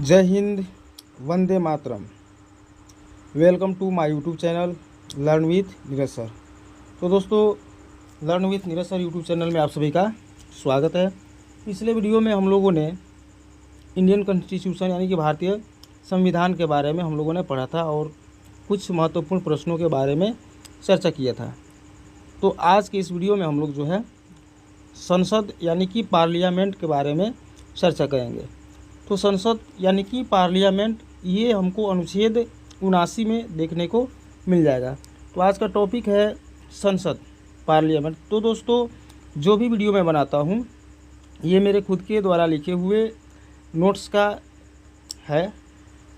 जय हिंद, वंदे मातरम। Welcome to my YouTube channel learn with Neeraj sir. तो दोस्तों, learn with Neeraj sir YouTube channel में आप सभी का स्वागत है। पिछले वीडियो में हम लोगों ने इंडियन कॉन्स्टिट्यूशन यानी कि भारतीय संविधान के बारे में हम लोगों ने पढ़ा था और कुछ महत्वपूर्ण प्रश्नों के बारे में चर्चा किया था। तो आज के इस वीडियो में हम लोग जो है संसद यानी कि पार्लियामेंट के बारे में चर्चा करेंगे। तो संसद यानी कि पार्लियामेंट ये हमको अनुच्छेद 79 में देखने को मिल जाएगा। तो आज का टॉपिक है संसद पार्लियामेंट। तो दोस्तों, जो भी वीडियो मैं बनाता हूँ ये मेरे खुद के द्वारा लिखे हुए नोट्स का है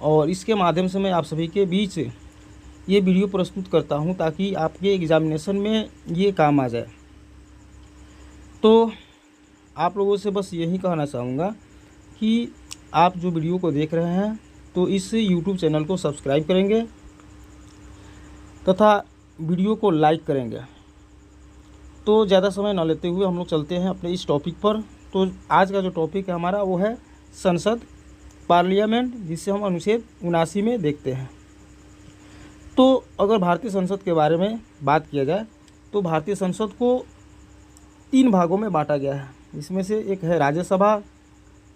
और इसके माध्यम से मैं आप सभी के बीच ये वीडियो प्रस्तुत करता हूँ ताकि आपके एग्जामिनेशन में ये काम आ जाए। तो आप लोगों से बस यही कहना चाहूँगा कि आप जो वीडियो को देख रहे हैं तो इस YouTube चैनल को सब्सक्राइब करेंगे तथा वीडियो को लाइक करेंगे। तो ज़्यादा समय न लेते हुए हम लोग चलते हैं अपने इस टॉपिक पर। तो आज का जो टॉपिक है हमारा वो है संसद पार्लियामेंट, जिसे हम अनुच्छेद 79 में देखते हैं। तो अगर भारतीय संसद के बारे में बात किया जाए तो भारतीय संसद को 3 भागों में बांटा गया है। इसमें से एक है राज्यसभा,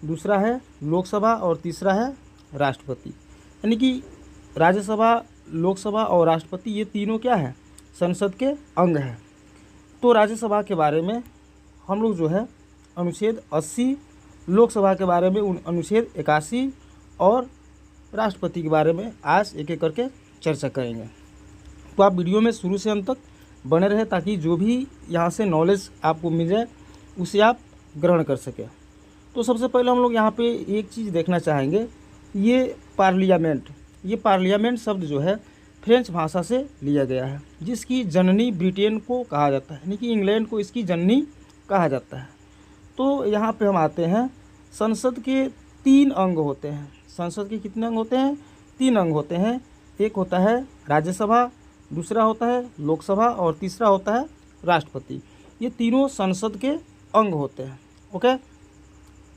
दूसरा है लोकसभा और तीसरा है राष्ट्रपति। यानी कि राज्यसभा, लोकसभा और राष्ट्रपति ये तीनों क्या है, संसद के अंग हैं। तो राज्यसभा के बारे में हम लोग जो है अनुच्छेद 80, लोकसभा के बारे में अनुच्छेद 81 और राष्ट्रपति के बारे में आज एक एक करके चर्चा करेंगे। तो आप वीडियो में शुरू से अंत तक बने रहे ताकि जो भी यहाँ से नॉलेज आपको मिल जाए उसे आप ग्रहण कर सकें। तो सबसे पहले हम लोग यहाँ पे एक चीज़ देखना चाहेंगे, ये पार्लियामेंट शब्द जो है फ्रेंच भाषा से लिया गया है, जिसकी जननी ब्रिटेन को कहा जाता है, यानी कि इंग्लैंड को इसकी जननी कहा जाता है। तो यहाँ पे हम आते हैं, संसद के 3 अंग होते हैं। संसद के कितने अंग होते हैं? 3 अंग होते हैं। एक होता है राज्यसभा, दूसरा होता है लोकसभा और तीसरा होता है राष्ट्रपति। ये तीनों संसद के अंग होते हैं। ओके,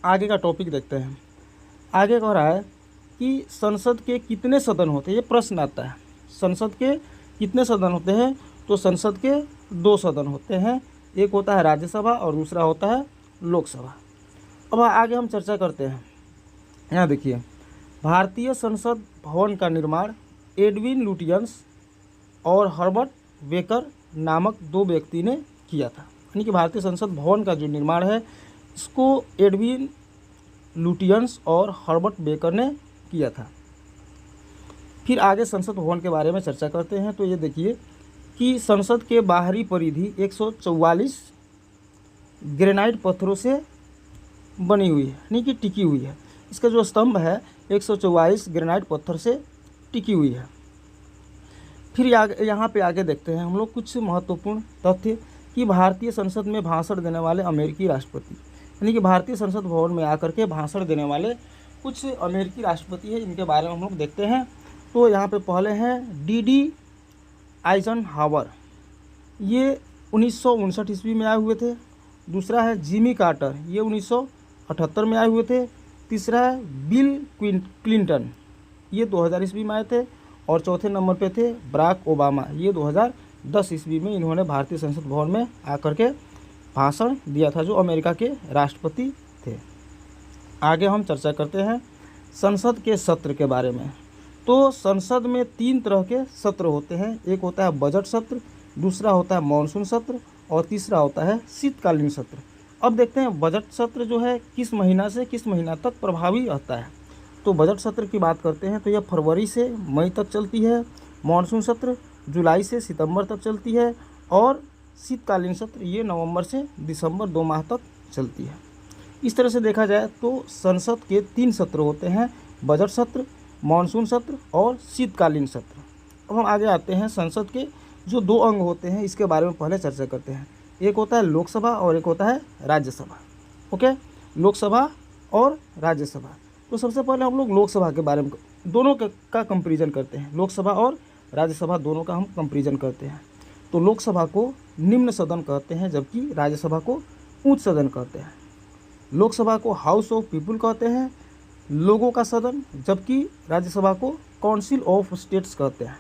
आगे का टॉपिक देखते हैं। आगे कह रहा है कि संसद के कितने सदन होते हैं, ये प्रश्न आता है। संसद के कितने सदन होते हैं? तो संसद के 2 सदन होते हैं। एक होता है राज्यसभा और दूसरा होता है लोकसभा। अब आगे हम चर्चा करते हैं। यहाँ देखिए, भारतीय संसद भवन का निर्माण एडविन लुटियंस और हर्बर्ट बेकर नामक 2 व्यक्ति ने किया था। यानी कि भारतीय संसद भवन का जो निर्माण है इसको एडविन लुटियंस और हर्बर्ट बेकर ने किया था। फिर आगे संसद भवन के बारे में चर्चा करते हैं। तो ये देखिए कि संसद के बाहरी परिधि 144 ग्रेनाइट पत्थरों से बनी हुई है, यानी कि टिकी हुई है। इसका जो स्तंभ है 144 ग्रेनाइट पत्थर से टिकी हुई है। फिर यहाँ पे आगे देखते हैं हम लोग कुछ महत्वपूर्ण तथ्य कि भारतीय संसद में भाषण देने वाले अमेरिकी राष्ट्रपति, यानी कि भारतीय संसद भवन में आकर के भाषण देने वाले कुछ अमेरिकी राष्ट्रपति हैं, इनके बारे में हम लोग देखते हैं। तो यहाँ पे पहले हैं डी आइजनहावर, ये 1959 ईस्वी में आए हुए थे। दूसरा है जिमी कार्टर, ये 1978 में आए हुए थे। तीसरा है बिल क्लिंटन, ये 2000 ईस्वी में आए थे। और चौथे नंबर पे थे बराक ओबामा, ये 2010 ईस्वी में इन्होंने भारतीय संसद भवन में आकर के भाषण दिया था, जो अमेरिका के राष्ट्रपति थे। आगे हम चर्चा करते हैं संसद के सत्र के बारे में। तो संसद में 3 तरह के सत्र होते हैं। एक होता है बजट सत्र, दूसरा होता है मॉनसून सत्र और तीसरा होता है शीतकालीन सत्र। अब देखते हैं बजट सत्र जो है किस महीना से किस महीना तक प्रभावी रहता है। तो बजट सत्र की बात करते हैं तो यह फरवरी से मई तक चलती है। मॉनसून सत्र जुलाई से सितंबर तक चलती है और शीतकालीन सत्र ये नवंबर से दिसंबर 2 माह तक चलती है। इस तरह से देखा जाए तो संसद के 3 सत्र होते हैं, बजट सत्र, मॉनसून सत्र और शीतकालीन सत्र। अब हम आगे आते हैं, संसद के जो 2 अंग होते हैं इसके बारे में पहले चर्चा करते हैं। एक होता है लोकसभा और एक होता है राज्यसभा। ओके, लोकसभा और राज्यसभा। तो सबसे पहले हम लोग लोकसभा के बारे में दोनों का कंपेरिजन करते हैं। लोकसभा और राज्यसभा दोनों का हम कंपेरिजन करते हैं। तो लोकसभा को निम्न सदन कहते हैं जबकि राज्यसभा को उच्च सदन कहते हैं। लोकसभा को हाउस ऑफ पीपुल कहते हैं, लोगों का सदन, जबकि राज्यसभा को काउंसिल ऑफ स्टेट्स कहते हैं।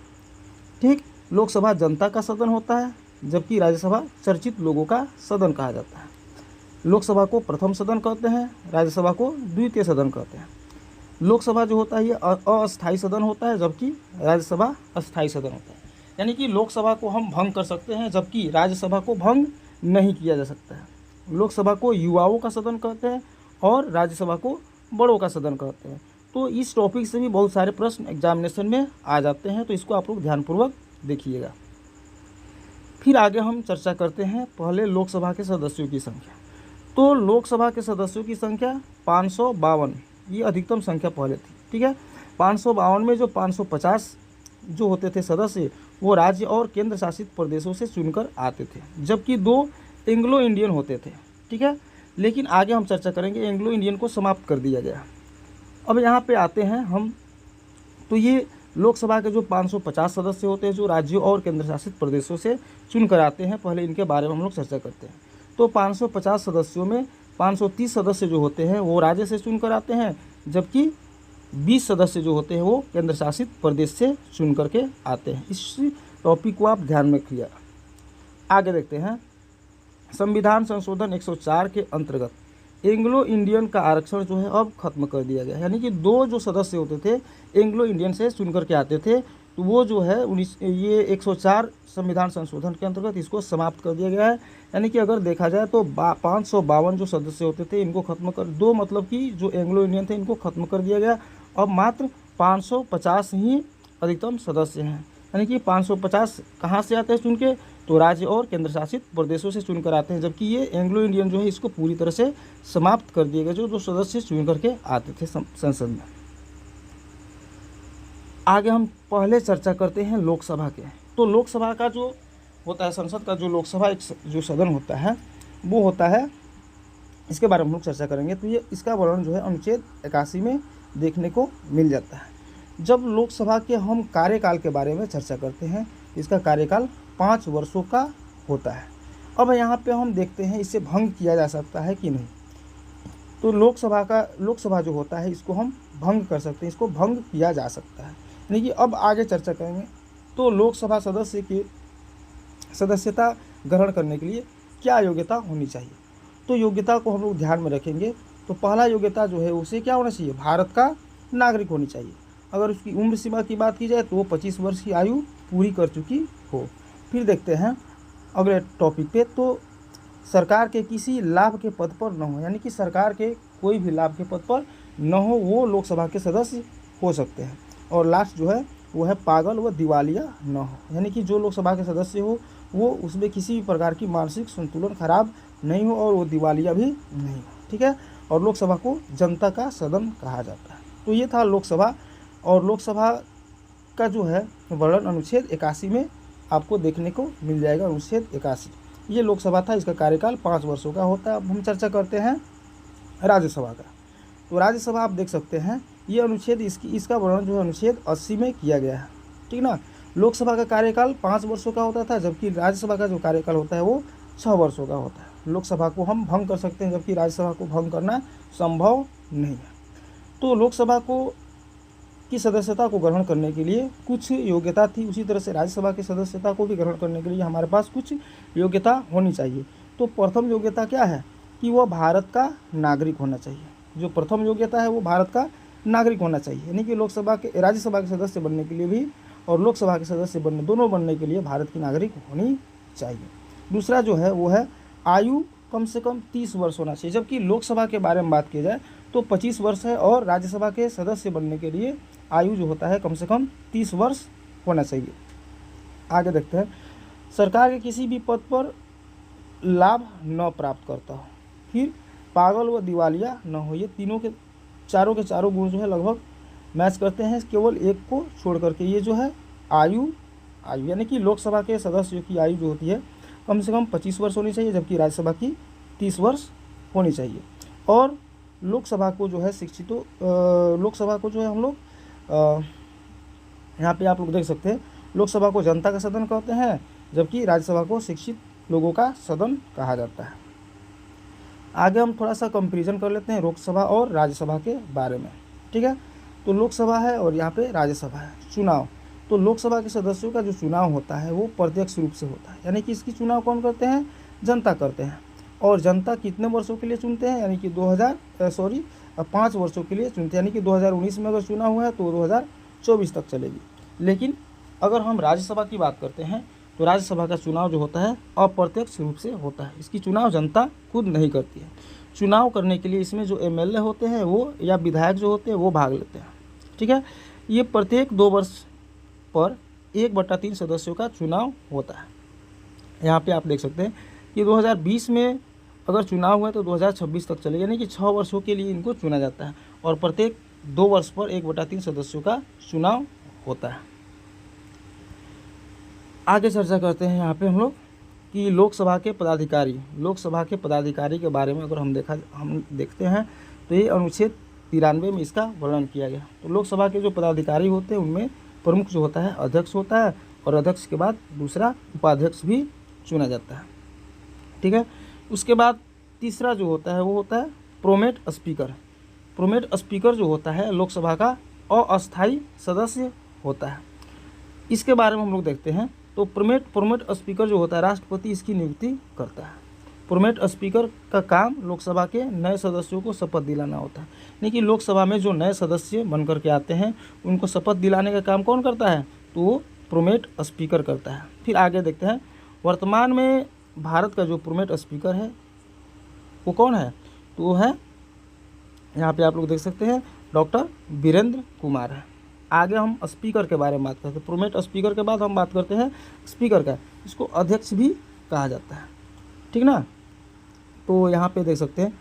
ठीक, लोकसभा जनता का सदन होता है, जबकि राज्यसभा चर्चित लोगों का सदन कहा जाता है। लोकसभा को प्रथम सदन कहते हैं, राज्यसभा को द्वितीय सदन कहते हैं। लोकसभा जो होता है ये अस्थायी सदन होता है, जबकि राज्यसभा अस्थायी सदन होता है। यानी कि लोकसभा को हम भंग कर सकते हैं, जबकि राज्यसभा को भंग नहीं किया जा सकता है। लोकसभा को युवाओं का सदन कहते हैं और राज्यसभा को बड़ों का सदन कहते हैं। तो इस टॉपिक से भी बहुत सारे प्रश्न एग्जामिनेशन में आ जाते हैं, तो इसको आप लोग ध्यानपूर्वक देखिएगा। फिर आगे हम चर्चा करते हैं पहले लोकसभा के सदस्यों की संख्या। तो लोकसभा के सदस्यों की संख्या 552, ये अधिकतम संख्या पहले थी। ठीक है, 552 में जो 550 जो होते थे सदस्य वो राज्य और केंद्र शासित प्रदेशों से चुनकर आते थे, जबकि 2 एंग्लो इंडियन होते थे। ठीक है, लेकिन आगे हम चर्चा करेंगे एंग्लो इंडियन को समाप्त कर दिया गया। अब यहाँ पे आते हैं हम, तो ये लोकसभा के जो 550 सदस्य होते हैं जो राज्यों और केंद्र शासित प्रदेशों से चुनकर आते हैं, पहले इनके बारे में हम लोग चर्चा करते हैं। तो 550 सदस्यों में 530 सदस्य जो होते हैं वो राज्य से चुनकर आते हैं, जबकि 20 सदस्य जो होते हैं वो केंद्र शासित प्रदेश से चुन करके आते हैं। इस टॉपिक को आप ध्यान में रखिए। आगे देखते हैं, संविधान संशोधन 104 के अंतर्गत एंग्लो इंडियन का आरक्षण जो है अब खत्म कर दिया गया। यानी कि 2 जो सदस्य होते थे एंग्लो इंडियन से चुन करके आते थे, तो वो जो है 104 संविधान संशोधन के अंतर्गत इसको समाप्त कर दिया गया है। यानी कि अगर देखा जाए तो 552 जो सदस्य होते थे इनको खत्म कर 2 मतलब कि जो एंग्लो इंडियन थे इनको खत्म कर दिया गया। अब मात्र 550 ही अधिकतम सदस्य हैं। यानी कि 550 कहाँ से आते हैं चुन के, तो राज्य और केंद्र शासित प्रदेशों से चुनकर आते हैं, जबकि ये एंग्लो इंडियन जो है इसको पूरी तरह से समाप्त कर दिए गए, जो सदस्य चुन करके आते थे संसद में। आगे हम पहले चर्चा करते हैं लोकसभा के। तो लोकसभा का जो होता है, संसद का जो लोकसभा एक जो सदन होता है वो होता है, इसके बारे में हम लोग चर्चा करेंगे। तो ये इसका वर्णन जो है अनुच्छेद 81 में देखने को मिल जाता है। जब लोकसभा के हम कार्यकाल के बारे में चर्चा करते हैं, इसका कार्यकाल 5 वर्षों का होता है। अब यहाँ पे हम देखते हैं इसे भंग किया जा सकता है कि नहीं। तो लोकसभा जो होता है इसको हम भंग कर सकते हैं, इसको भंग किया जा सकता है। यानी कि अब आगे चर्चा करेंगे। तो लोकसभा सदस्य की सदस्यता ग्रहण करने के लिए क्या योग्यता होनी चाहिए, तो योग्यता को हम लोग ध्यान में रखेंगे। तो पहला योग्यता जो है उसे क्या होना चाहिए, भारत का नागरिक होनी चाहिए। अगर उसकी उम्र सीमा की बात की जाए तो वो 25 वर्ष की आयु पूरी कर चुकी हो। फिर देखते हैं अगले टॉपिक पे, तो सरकार के किसी लाभ के पद पर न हो, यानी कि सरकार के कोई भी लाभ के पद पर न हो वो लोकसभा के सदस्य हो सकते हैं। और लास्ट जो है वो है पागल व दिवालिया न हो, यानी कि जो लोकसभा के सदस्य हो वो उसमें किसी भी प्रकार की मानसिक संतुलन खराब नहीं हो और वो दिवालिया भी नहीं हो। ठीक है, और लोकसभा को जनता का सदन कहा जाता है। तो ये था लोकसभा, और लोकसभा का जो है वर्णन अनुच्छेद 81 में आपको देखने को मिल जाएगा। अनुच्छेद 81 ये लोकसभा था, इसका कार्यकाल 5 वर्षों का होता है। अब हम चर्चा करते हैं राज्यसभा का। तो राज्यसभा आप देख सकते हैं ये अनुच्छेद इसका वर्णन जो है अनुच्छेद 80 में किया गया है। ठीक ना, लोकसभा का कार्यकाल 5 वर्षों का होता था, जबकि राज्यसभा का जो कार्यकाल होता है वो 6 वर्षों का होता है। लोकसभा को हम भंग कर सकते हैं, जबकि राज्यसभा को भंग करना संभव नहीं है। तो लोकसभा की सदस्यता को ग्रहण करने के लिए कुछ योग्यता थी, उसी तरह से राज्यसभा की सदस्यता को भी ग्रहण करने के लिए हमारे पास कुछ योग्यता होनी चाहिए। तो प्रथम योग्यता क्या है कि वह भारत का नागरिक होना चाहिए। जो प्रथम योग्यता है वो भारत का नागरिक होना चाहिए, यानी कि राज्यसभा के सदस्य बनने के लिए भी और लोकसभा के सदस्य दोनों बनने के लिए भारत की नागरिक होनी चाहिए। दूसरा जो है वो है आयु कम से कम 30 वर्ष होना चाहिए, जबकि लोकसभा के बारे में बात की जाए तो 25 वर्ष है और राज्यसभा के सदस्य बनने के लिए आयु जो होता है कम से कम 30 वर्ष होना चाहिए। आगे देखते हैं, सरकार के किसी भी पद पर लाभ न प्राप्त करता हो, फिर पागल व दिवालिया न हो। ये चारों के चारों गुण जो है लगभग मैच करते हैं, केवल एक को छोड़ करके। ये जो है आयु यानी कि लोकसभा के सदस्यों की आयु जो होती है कम से कम 25 वर्ष होनी चाहिए, जबकि राज्यसभा की 30 वर्ष होनी चाहिए। और लोकसभा को जो है लोकसभा को जो है हम लोग यहाँ पे आप लोग देख सकते हैं, लोकसभा को जनता का सदन कहते हैं, जबकि राज्यसभा को शिक्षित लोगों का सदन कहा जाता है। आगे हम थोड़ा सा कंपैरिजन कर लेते हैं लोकसभा और राज्यसभा के बारे में। ठीक है। तो लोकसभा है और यहाँ पे राज्यसभा है। चुनाव, तो लोकसभा के सदस्यों का जो चुनाव होता है वो प्रत्यक्ष रूप से होता है, यानी कि इसकी चुनाव कौन करते हैं, जनता करते हैं। और जनता कितने वर्षों के लिए चुनते हैं, यानी कि 5 वर्षों के लिए चुनते हैं, यानी कि 2019 में अगर चुनाव हुआ है तो 2024 तक चलेगी। लेकिन अगर हम राज्यसभा की बात करते हैं तो राज्यसभा का चुनाव जो होता है अप्रत्यक्ष रूप से होता है, इसकी चुनाव जनता खुद नहीं करती है। चुनाव करने के लिए इसमें जो एमएलए होते हैं वो या विधायक जो होते हैं वो भाग लेते हैं, ठीक है। ये प्रत्येक 2 वर्ष पर 1/3 सदस्यों का चुनाव होता है। यहाँ पे आप देख सकते हैं कि 2020 में अगर चुनाव हुआ तो 2026 तक चलेगा, यानी कि 6 वर्षों के लिए इनको चुना जाता है और प्रत्येक 2 वर्ष पर 1/3 सदस्यों का चुनाव होता है। आगे चर्चा करते हैं यहाँ पे हम लोग कि लोकसभा के पदाधिकारी के बारे में अगर हम देखते हैं तो ये अनुच्छेद 93 में इसका वर्णन किया गया। तो लोकसभा के जो पदाधिकारी होते हैं उनमें प्रमुख जो होता है अध्यक्ष होता है और अध्यक्ष के बाद दूसरा उपाध्यक्ष भी चुना जाता है, ठीक है। उसके बाद तीसरा जो होता है वो होता है प्रोमेट स्पीकर। प्रोमेट स्पीकर जो होता है लोकसभा का अस्थायी सदस्य होता है। इसके बारे में हम लोग देखते हैं तो प्रोमेट स्पीकर जो होता है राष्ट्रपति इसकी नियुक्ति करता है। प्रोमेट स्पीकर का काम लोकसभा के नए सदस्यों को शपथ दिलाना होता है, यानी कि लोकसभा में जो नए सदस्य बनकर के आते हैं उनको शपथ दिलाने का काम कौन करता है, तो वो प्रोमेट स्पीकर करता है। फिर आगे देखते हैं वर्तमान में भारत का जो प्रोमेट स्पीकर है वो कौन है, तो वो है यहाँ पे आप लोग देख सकते हैं डॉक्टर वीरेंद्र कुमार है। आगे हम स्पीकर के बारे में बात करते हैं। प्रोमेट स्पीकर के बाद हम बात करते हैं स्पीकर का, इसको अध्यक्ष भी कहा जाता है, ठीक ना। तो यहाँ पे देख सकते हैं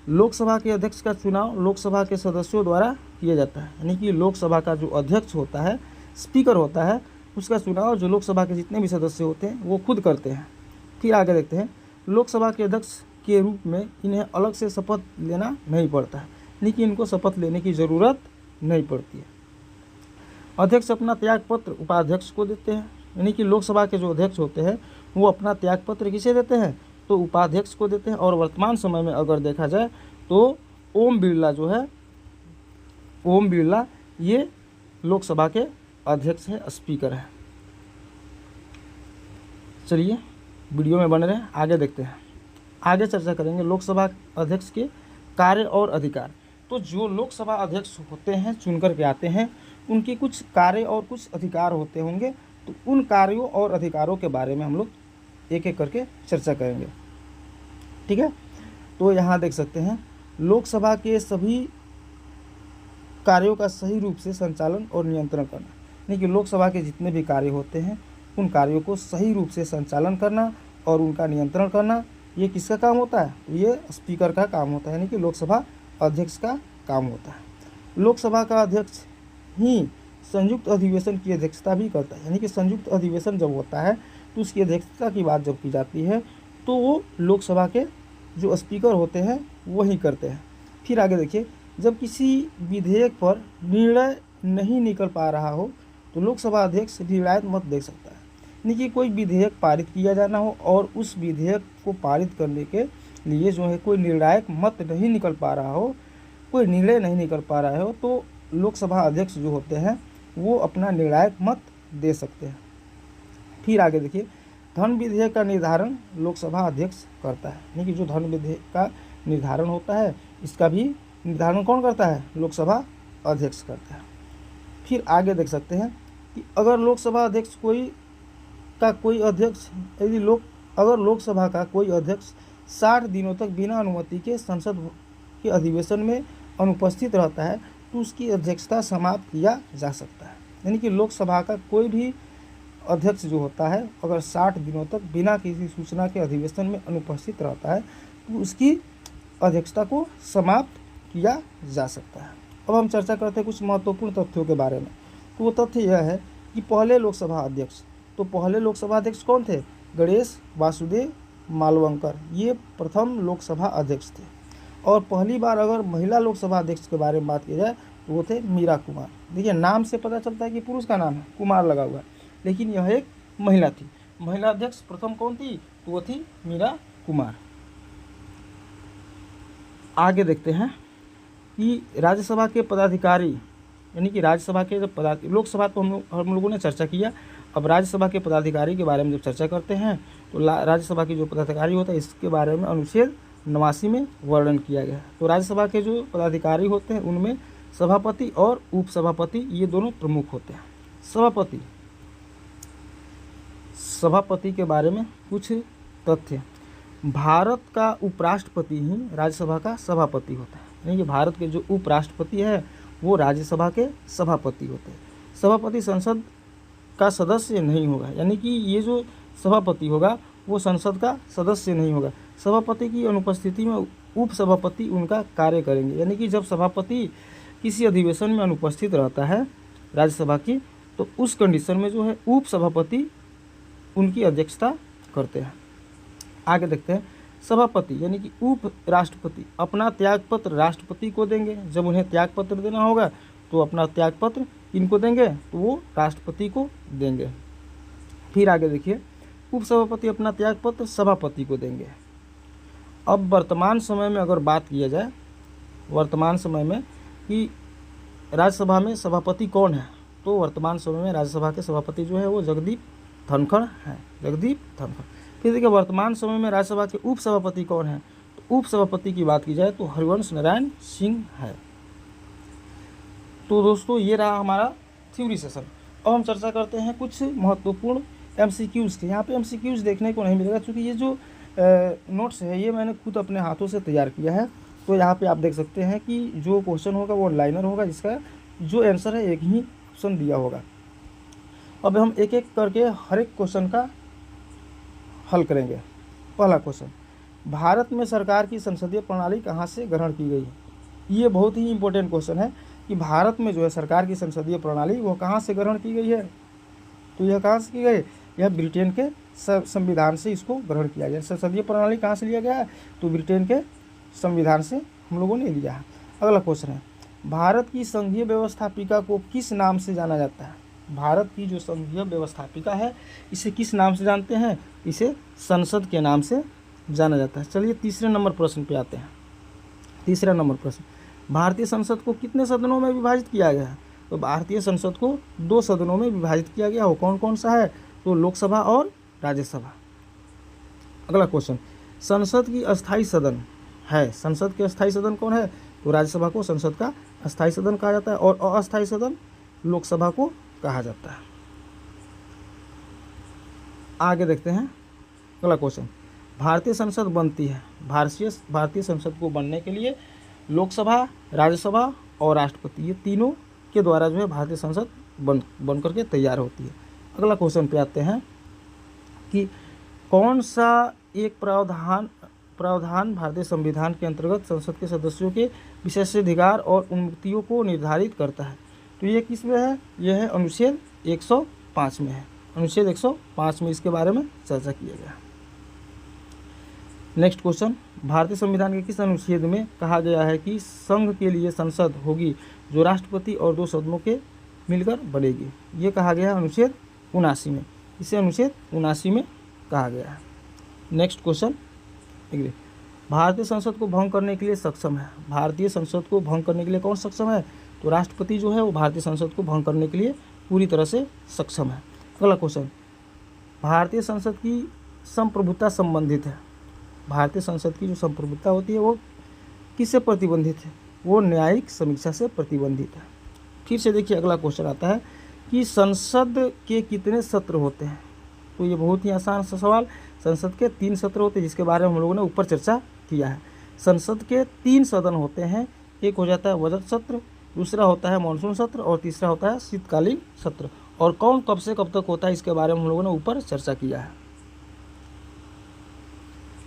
लोकसभा के अध्यक्ष का चुनाव लोकसभा के सदस्यों द्वारा किया जाता है, यानी कि लोकसभा का जो अध्यक्ष होता है स्पीकर होता है उसका चुनाव जो लोकसभा के जितने भी सदस्य होते हैं वो खुद करते हैं। फिर आगे देखते हैं लोकसभा के अध्यक्ष के रूप में इन्हें अलग से शपथ लेना नहीं पड़ता है, यानी कि इनको शपथ लेने की ज़रूरत नहीं पड़ती है। अध्यक्ष अपना त्यागपत्र उपाध्यक्ष को देते हैं, यानी कि लोकसभा के जो अध्यक्ष होते हैं वो अपना त्यागपत्र किसे देते हैं, तो उपाध्यक्ष को देते हैं। और वर्तमान समय में अगर देखा जाए तो ओम बिरला जो है, ओम बिरला ये लोकसभा के अध्यक्ष है, स्पीकर है। चलिए वीडियो में बने रहें, आगे देखते हैं। आगे चर्चा करेंगे लोकसभा अध्यक्ष के कार्य और अधिकार। तो जो लोकसभा अध्यक्ष होते हैं चुन कर के आते हैं उनके कुछ कार्य और कुछ अधिकार होते होंगे, तो उन कार्यों और अधिकारों के बारे में हम लोग एक एक करके चर्चा करेंगे, ठीक है। तो यहाँ देख सकते हैं लोकसभा के सभी कार्यों का सही रूप से संचालन और नियंत्रण करना, यानी कि लोकसभा के जितने भी कार्य होते हैं उन कार्यों को सही रूप से संचालन करना और उनका नियंत्रण करना, ये किसका काम होता है, ये स्पीकर का काम होता है, यानी कि लोकसभा अध्यक्ष का काम होता है। लोकसभा का अध्यक्ष ही संयुक्त अधिवेशन की अध्यक्षता भी करता है, यानी कि संयुक्त अधिवेशन जब होता है तो उसकी अध्यक्षता की बात जब की जाती है तो वो लोकसभा के जो स्पीकर होते हैं वही करते हैं। फिर आगे देखिए जब किसी विधेयक पर निर्णय नहीं निकल पा रहा हो तो लोकसभा अध्यक्ष निर्णायक मत दे सकता है, यानी कि कोई विधेयक पारित किया जाना हो और उस विधेयक को पारित करने के लिए जो है कोई निर्णायक मत नहीं निकल पा रहा हो, कोई निर्णय नहीं निकल पा रहा हो, तो लोकसभा अध्यक्ष जो होते हैं वो अपना निर्णायक मत दे सकते हैं। फिर आगे देखिए धन विधेयक का निर्धारण लोकसभा अध्यक्ष करता है, यानी कि जो धन विधेयक का निर्धारण होता है इसका भी निर्धारण कौन करता है, लोकसभा अध्यक्ष करता है। फिर आगे देख सकते हैं कि अगर लोकसभा अध्यक्ष अगर लोकसभा का कोई अध्यक्ष 60 दिनों तक बिना अनुमति के संसद के अधिवेशन में अनुपस्थित रहता है तो उसकी अध्यक्षता समाप्त किया जा सकता है, यानी कि लोकसभा का कोई भी अध्यक्ष जो होता है अगर 60 दिनों तक बिना किसी सूचना के अधिवेशन में अनुपस्थित रहता है तो उसकी अध्यक्षता को समाप्त किया जा सकता है। अब हम चर्चा करते हैं कुछ महत्वपूर्ण तथ्यों के बारे में। तो वो तथ्य यह है कि पहले लोकसभा अध्यक्ष कौन थे, गणेश वासुदेव मालवंकर, ये प्रथम लोकसभा अध्यक्ष थे। और पहली बार अगर महिला लोकसभा अध्यक्ष के बारे में बात की जाए तो वो थे मीरा कुमार। देखिए नाम से पता चलता है कि पुरुष का नाम है, कुमार लगा हुआ है, लेकिन यह एक महिला थी। महिला अध्यक्ष प्रथम कौन थी, तो वो थी मीरा कुमार। आगे देखते हैं कि राज्यसभा के पदाधिकारी, यानी कि राज्यसभा के जब लोकसभा तो हम लोगों ने चर्चा किया, अब राज्यसभा के पदाधिकारी के बारे में जब चर्चा करते हैं तो राज्यसभा के जो पदाधिकारी होता है इसके बारे में अनुच्छेद 89 में वर्णन किया गया है। तो राज्यसभा के जो पदाधिकारी होते हैं उनमें सभापति और उपसभापति ये दोनों प्रमुख होते हैं। सभापति के बारे में कुछ तथ्य। भारत का उपराष्ट्रपति ही राज्यसभा का सभापति होता है, यानी कि भारत के जो उपराष्ट्रपति है वो राज्यसभा के सभापति होते हैं। सभापति संसद का सदस्य नहीं होगा, यानी कि ये जो सभापति होगा वो संसद का सदस्य नहीं होगा। सभापति की अनुपस्थिति में उपसभापति उनका कार्य करेंगे, यानी कि जब सभापति किसी अधिवेशन में अनुपस्थित रहता है राज्यसभा की, तो उस कंडीशन में जो है उपसभापति उनकी अध्यक्षता करते हैं। आगे देखते हैं, सभापति यानी कि उप राष्ट्रपति अपना त्यागपत्र राष्ट्रपति को देंगे। जब उन्हें त्यागपत्र देना होगा तो अपना त्यागपत्र किनको देंगे, तो वो राष्ट्रपति को देंगे। फिर आगे देखिए, उपसभापति अपना त्यागपत्र सभापति को देंगे। अब वर्तमान समय में अगर बात किया जाए, वर्तमान समय में कि राज्यसभा में सभापति कौन है, तो वर्तमान समय में राज्यसभा के सभापति जो है वो जगदीप धनखड़ हैं, जगदीप धनखड़। फिर देखिए वर्तमान समय में राज्यसभा के उपसभापति कौन है, तो उपसभापति की बात की जाए तो हरिवंश नारायण सिंह है। तो दोस्तों ये रहा हमारा थ्योरी सेशन। अब हम चर्चा करते हैं कुछ महत्वपूर्ण MCQs के। यहाँ पे MCQs देखने को नहीं मिलेगा क्योंकि ये जो नोट्स है ये मैंने खुद अपने हाथों से तैयार किया है। तो यहाँ पे आप देख सकते हैं कि जो क्वेश्चन होगा वो लाइनर होगा, जिसका जो आंसर है एक ही ऑप्शन दिया होगा। अब हम एक एक करके हर एक क्वेश्चन का हल करेंगे। पहला क्वेश्चन, भारत में सरकार की संसदीय प्रणाली कहाँ से ग्रहण की गई? ये बहुत ही इंपॉर्टेंट क्वेश्चन है कि भारत में जो है सरकार की संसदीय प्रणाली वो कहाँ से ग्रहण की गई है। तो यह कहाँ से की गई? यह ब्रिटेन के संविधान से इसको ग्रहण किया गया। संसदीय प्रणाली कहाँ से लिया गया है? तो ब्रिटेन के संविधान से हम लोगों ने लिया है। अगला क्वेश्चन है, भारत की संघीय व्यवस्थापिका को किस नाम से जाना जाता है? भारत की जो संघीय व्यवस्थापिका है इसे किस नाम से जानते हैं? इसे संसद के नाम से जाना जाता है। चलिए तीसरे नंबर प्रश्न पे आते हैं। तीसरा नंबर प्रश्न, भारतीय संसद को कितने सदनों में विभाजित किया गया है? तो भारतीय संसद को 2 सदनों में विभाजित किया गया। वो कौन कौन सा है? तो लोकसभा और राज्यसभा। अगला क्वेश्चन, संसद की अस्थायी सदन है, संसद के अस्थायी सदन कौन है? तो राज्यसभा को संसद का अस्थायी सदन कहा जाता है और अस्थायी सदन लोकसभा को कहा जाता है। आगे देखते हैं अगला क्वेश्चन, भारतीय संसद बनती है। भारतीय संसद को बनने के लिए लोकसभा, राज्यसभा और राष्ट्रपति ये तीनों के द्वारा जो है भारतीय संसद बन करके तैयार होती है। अगला क्वेश्चन पे आते हैं कि कौन सा एक प्रावधान भारतीय संविधान के अंतर्गत संसद के सदस्यों के विशेषाधिकार और उन्नतियों को निर्धारित करता है? तो ये किस में है? यह है अनुच्छेद 105 में है। अनुच्छेद 105 में इसके बारे में चर्चा किया गया। नेक्स्ट क्वेश्चन, भारतीय संविधान के किस अनुच्छेद में कहा गया है कि संघ के लिए संसद होगी जो राष्ट्रपति और 2 सदनों के मिलकर बनेगी? ये कहा गया है अनुच्छेद 79 में। इसे अनुच्छेद 79 में कहा गया है। नेक्स्ट क्वेश्चन, भारतीय संसद को भंग करने के लिए सक्षम है। भारतीय संसद को भंग करने के लिए कौन सक्षम है? तो राष्ट्रपति जो है वो भारतीय संसद को भंग करने के लिए पूरी तरह से सक्षम है। अगला क्वेश्चन, भारतीय संसद की संप्रभुता संबंधित है। भारतीय संसद की जो संप्रभुता होती है वो किससे प्रतिबंधित है? वो न्यायिक समीक्षा से प्रतिबंधित है। फिर से देखिए अगला क्वेश्चन आता है कि संसद के कितने सत्र होते हैं? तो ये बहुत ही आसान सा सवाल। संसद के 3 सत्र होते हैं, जिसके बारे में हम लोगों ने ऊपर चर्चा किया है। संसद के 3 सदन होते हैं। एक हो जाता है बजट सत्र, दूसरा होता है मानसून सत्र और तीसरा होता है शीतकालीन सत्र। और कौन कब से कब तक होता है इसके बारे में हम लोगों ने ऊपर चर्चा किया है।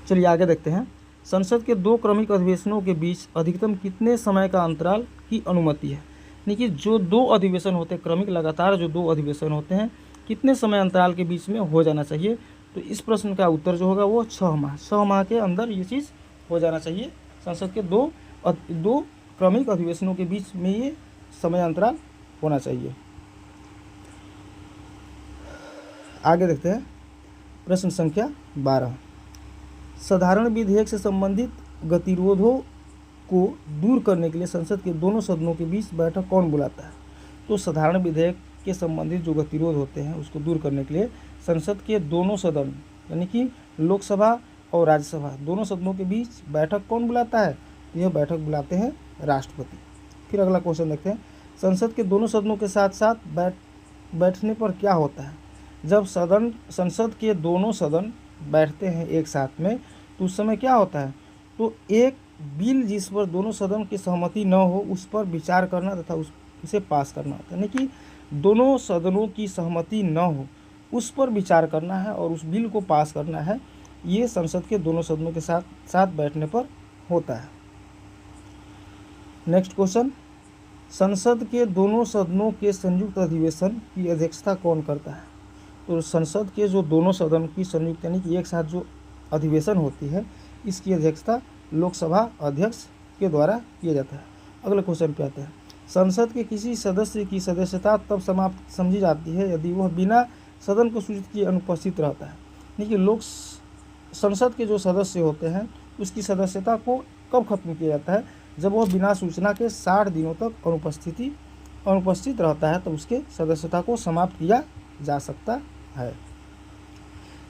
चलिए आगे देखते हैं, संसद के 2 क्रमिक अधिवेशनों के बीच अधिकतम कितने समय का अंतराल की अनुमति है? यानी कि जो 2 अधिवेशन होते हैं क्रमिक, लगातार जो 2 अधिवेशन होते हैं, कितने समय अंतराल के बीच में हो जाना चाहिए? तो इस प्रश्न का उत्तर जो होगा वो 6 माह। 6 माह के अंदर ये चीज़ हो जाना चाहिए। संसद के 2 क्रमिक अधिवेशनों के बीच में ये समय अंतराल होना चाहिए। आगे देखते हैं प्रश्न संख्या 12, साधारण विधेयक से संबंधित गतिरोधों को दूर करने के लिए संसद के दोनों सदनों के बीच बैठक कौन बुलाता है? तो साधारण विधेयक के संबंधित जो गतिरोध होते हैं उसको दूर करने के लिए संसद के दोनों सदन यानी कि लोकसभा और राज्यसभा दोनों सदनों के बीच बैठक कौन बुलाता है? तो यह बैठक बुलाते हैं राष्ट्रपति। फिर अगला क्वेश्चन देखते हैं, संसद के दोनों सदनों के साथ साथ बैठने पर क्या होता है? जब संसद के दोनों सदन बैठते हैं एक साथ में तो उस समय क्या होता है? तो एक बिल जिस पर दोनों सदन की सहमति न हो उस पर विचार करना तथा उसे पास करना होता है। यानी कि दोनों सदनों की सहमति न हो उस पर विचार करना है और उस बिल को पास करना है, ये संसद के दोनों सदनों के साथ बैठने पर होता है। नेक्स्ट क्वेश्चन, संसद के दोनों सदनों के संयुक्त अधिवेशन की अध्यक्षता कौन करता है? तो संसद के जो दोनों सदन की संयुक्त यानी कि एक साथ जो अधिवेशन होती है इसकी अध्यक्षता लोकसभा अध्यक्ष के द्वारा किया जाता है। अगले क्वेश्चन पे आते हैं, संसद के किसी सदस्य की सदस्यता तब समाप्त समझी जाती है यदि वह बिना सदन को सूचित किए अनुपस्थित रहता है। यानी कि संसद के जो सदस्य होते हैं उसकी सदस्यता को कब खत्म किया जाता है? जब वह बिना सूचना के 60 दिनों तक अनुपस्थित रहता है तो उसके सदस्यता को समाप्त किया जा सकता है।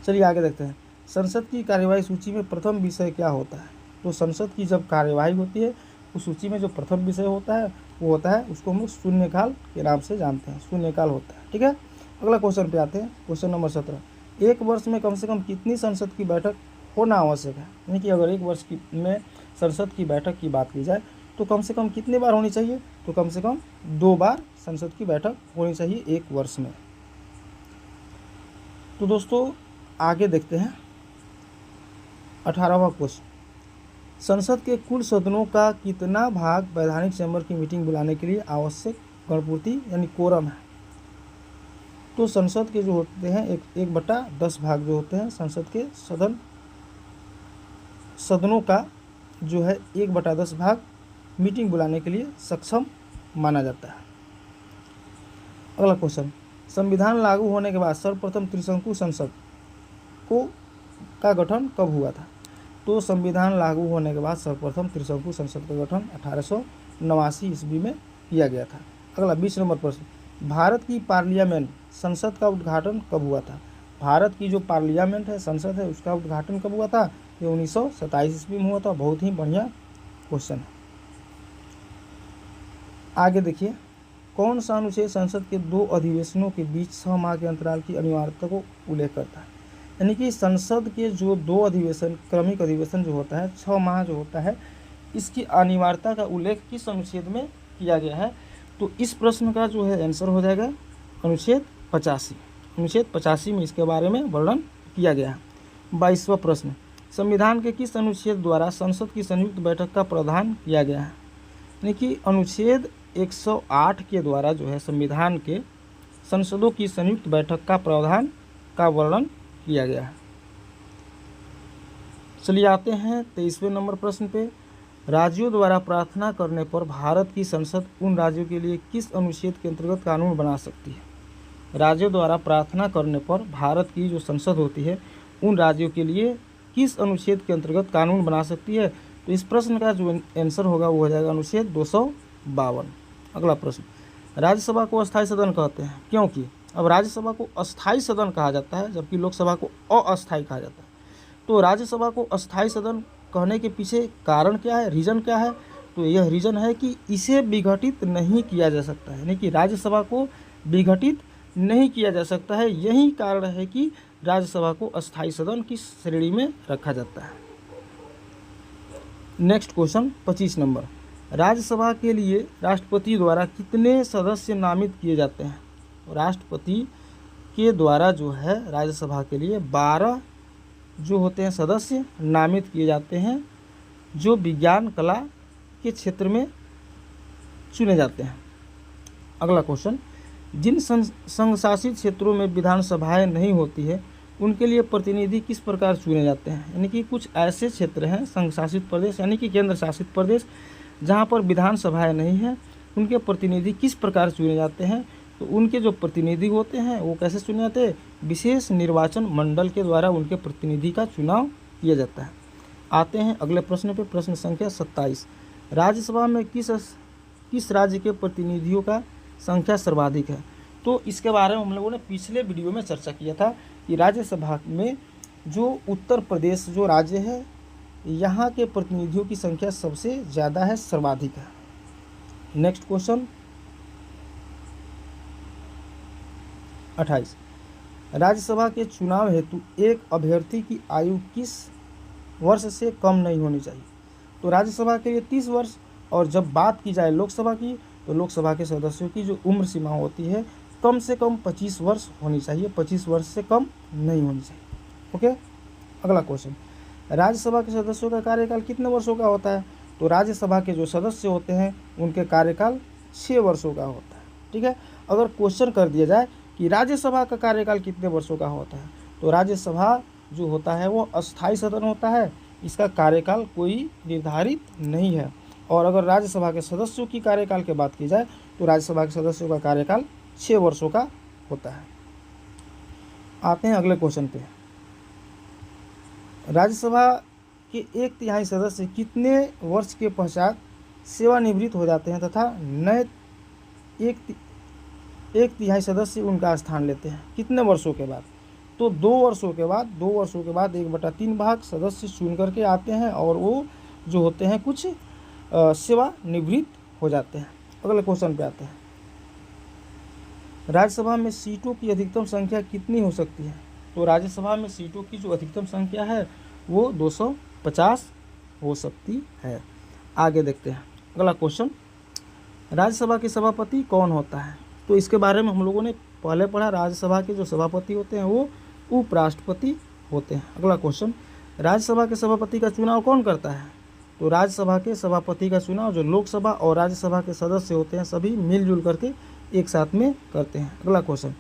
चलिए आगे देखते हैं, संसद की कार्यवाही सूची में प्रथम विषय क्या होता है? तो संसद की जब कार्यवाही होती है उस सूची में जो प्रथम विषय होता है वो होता है, उसको हम लोग शून्यकाल के नाम से जानते हैं, शून्यकाल होता है। ठीक है, अगला क्वेश्चन पे आते हैं, क्वेश्चन नंबर 17, एक वर्ष में कम से कम कितनी संसद की बैठक होना आवश्यक है? यानी कि अगर एक वर्ष में संसद की बैठक की बात की जाए तो कम से कम कितनी बार होनी चाहिए? तो कम से कम 2 बार संसद की बैठक होनी चाहिए एक वर्ष में। तो दोस्तों आगे देखते हैं 18वां क्वेश्चन, संसद के कुल सदनों का कितना भाग वैधानिक चैम्बर की मीटिंग बुलाने के लिए आवश्यक गणपूर्ति यानी कोरम है? तो संसद के जो होते हैं 1/10 भाग जो होते हैं संसद के सदनों का जो है 1/10 भाग मीटिंग बुलाने के लिए सक्षम माना जाता है। अगला क्वेश्चन, संविधान लागू होने के बाद सर्वप्रथम त्रिशंकु संसद का गठन कब हुआ था? तो संविधान लागू होने के बाद सर्वप्रथम त्रिशंकु संसद का गठन 1889 ईस्वी में किया गया था। अगला 20 नंबर प्रश्न, भारत की पार्लियामेंट संसद का उद्घाटन कब हुआ था? भारत की जो पार्लियामेंट है, संसद है, उसका उद्घाटन कब हुआ था? ये 1927 ईस्वी में हुआ था। बहुत ही बढ़िया क्वेश्चन है। आगे देखिए, कौन सा अनुच्छेद संसद के 2 अधिवेशनों के बीच 6 माह के अंतराल की अनिवार्यता को उल्लेख करता है? यानी कि संसद के जो 2 अधिवेशन क्रमिक अधिवेशन जो होता है 6 माह जो होता है इसकी अनिवार्यता का उल्लेख किस अनुच्छेद में किया गया है? तो इस प्रश्न का जो है आंसर हो जाएगा अनुच्छेद 85। अनुच्छेद 85 में इसके बारे में वर्णन किया गया है। 22वां प्रश्न, संविधान के किस अनुच्छेद द्वारा संसद की संयुक्त बैठक का प्रावधान किया गया है? यानी कि अनुच्छेद 108 के द्वारा जो है संविधान के संसदों की संयुक्त बैठक का प्रावधान का वर्णन किया गया है। चलिए आते हैं 23वें नंबर प्रश्न पे, राज्यों द्वारा प्रार्थना करने पर भारत की संसद उन राज्यों के लिए किस अनुच्छेद के अंतर्गत कानून बना सकती है? राज्यों द्वारा प्रार्थना करने पर भारत की जो संसद होती है उन राज्यों के लिए किस अनुच्छेद के अंतर्गत कानून बना सकती है? तो इस प्रश्न का जो आंसर होगा वो हो जाएगा अनुच्छेद 252। अगला प्रश्न, राज्यसभा को अस्थायी सदन कहते हैं क्योंकि? अब राज्यसभा को अस्थायी सदन कहा जाता है जबकि लोकसभा को अस्थायी कहा जाता है। तो राज्यसभा को अस्थायी सदन कहने के पीछे कारण क्या है, रीज़न क्या है? तो यह रीज़न है कि इसे विघटित नहीं किया जा सकता है, यानी कि राज्यसभा को विघटित नहीं किया जा सकता है। यही कारण है कि राज्यसभा को अस्थायी सदन की श्रेणी में रखा जाता है। नेक्स्ट क्वेश्चन 25 नंबर, राज्यसभा के लिए राष्ट्रपति द्वारा कितने सदस्य नामित किए जाते हैं? राष्ट्रपति के द्वारा जो है राज्यसभा के लिए 12 जो होते हैं सदस्य नामित किए जाते हैं जो विज्ञान कला के क्षेत्र में चुने जाते हैं। अगला क्वेश्चन, जिन संघ शासित क्षेत्रों में विधानसभाएं नहीं होती है उनके लिए प्रतिनिधि किस प्रकार चुने जाते हैं? यानी कि कुछ ऐसे क्षेत्र हैं संघ शासित प्रदेश यानी कि केंद्र शासित प्रदेश जहां पर विधानसभाएं नहीं हैं, उनके प्रतिनिधि किस प्रकार चुने जाते हैं? तो उनके जो प्रतिनिधि होते हैं वो कैसे चुने जाते हैं? विशेष निर्वाचन मंडल के द्वारा उनके प्रतिनिधि का चुनाव किया जाता है। आते हैं अगले प्रश्न पे, प्रश्न संख्या 27, राज्यसभा में किस राज्य के प्रतिनिधियों का संख्या सर्वाधिक है? तो इसके बारे में हम लोगों ने पिछले वीडियो में चर्चा किया था कि राज्यसभा में जो उत्तर प्रदेश जो राज्य है, यहाँ के प्रतिनिधियों की संख्या सबसे ज़्यादा है, सर्वाधिक है। नेक्स्ट क्वेश्चन 28, राज्यसभा के चुनाव हेतु एक अभ्यर्थी की आयु किस वर्ष से कम नहीं होनी चाहिए? तो राज्यसभा के लिए 30 वर्ष, और जब बात की जाए लोकसभा की, तो लोकसभा के सदस्यों की जो उम्र सीमा होती है कम से कम 25 वर्ष होनी चाहिए, 25 वर्ष से कम नहीं होनी चाहिए। ओके, अगला क्वेश्चन, राज्यसभा के सदस्यों का कार्यकाल कितने वर्षों का होता है? तो राज्यसभा के जो सदस्य होते हैं उनके कार्यकाल 6 वर्षों का होता है। ठीक है, अगर क्वेश्चन कर दिया जाए कि राज्यसभा का कार्यकाल कितने वर्षों का होता है, तो राज्यसभा जो होता है वो अस्थायी सदन होता है, इसका कार्यकाल कोई निर्धारित नहीं है। और अगर राज्यसभा के सदस्यों की कार्यकाल की बात की जाए तो राज्यसभा के सदस्यों का कार्यकाल 6 वर्षों का होता है। आते हैं अगले क्वेश्चन पे, राज्यसभा के 1/3 सदस्य कितने वर्ष के पश्चात सेवानिवृत्त हो जाते हैं तथा नए 1/3 सदस्य उनका स्थान लेते हैं? कितने वर्षों के बाद? तो 2 वर्षों के बाद, 2 वर्षों के बाद 1/3 भाग सदस्य चुन करके आते हैं और वो जो होते हैं कुछ सेवानिवृत्त हो जाते हैं। अगले क्वेश्चन पे आते हैं, राज्यसभा में सीटों की अधिकतम संख्या कितनी हो सकती है? तो राज्यसभा में सीटों की जो अधिकतम संख्या है वो 250 हो सकती है। आगे देखते हैं अगला क्वेश्चन, राज्यसभा के सभापति कौन होता है? तो इसके बारे में हम लोगों ने पहले पढ़ा, राज्यसभा के जो सभापति होते हैं वो उपराष्ट्रपति होते हैं। अगला क्वेश्चन, राज्यसभा के सभापति का चुनाव कौन करता है? तो राज्यसभा के सभापति का चुनाव जो लोकसभा और राज्यसभा के सदस्य होते हैं सभी मिलजुल करके एक साथ में करते हैं। अगला क्वेश्चन,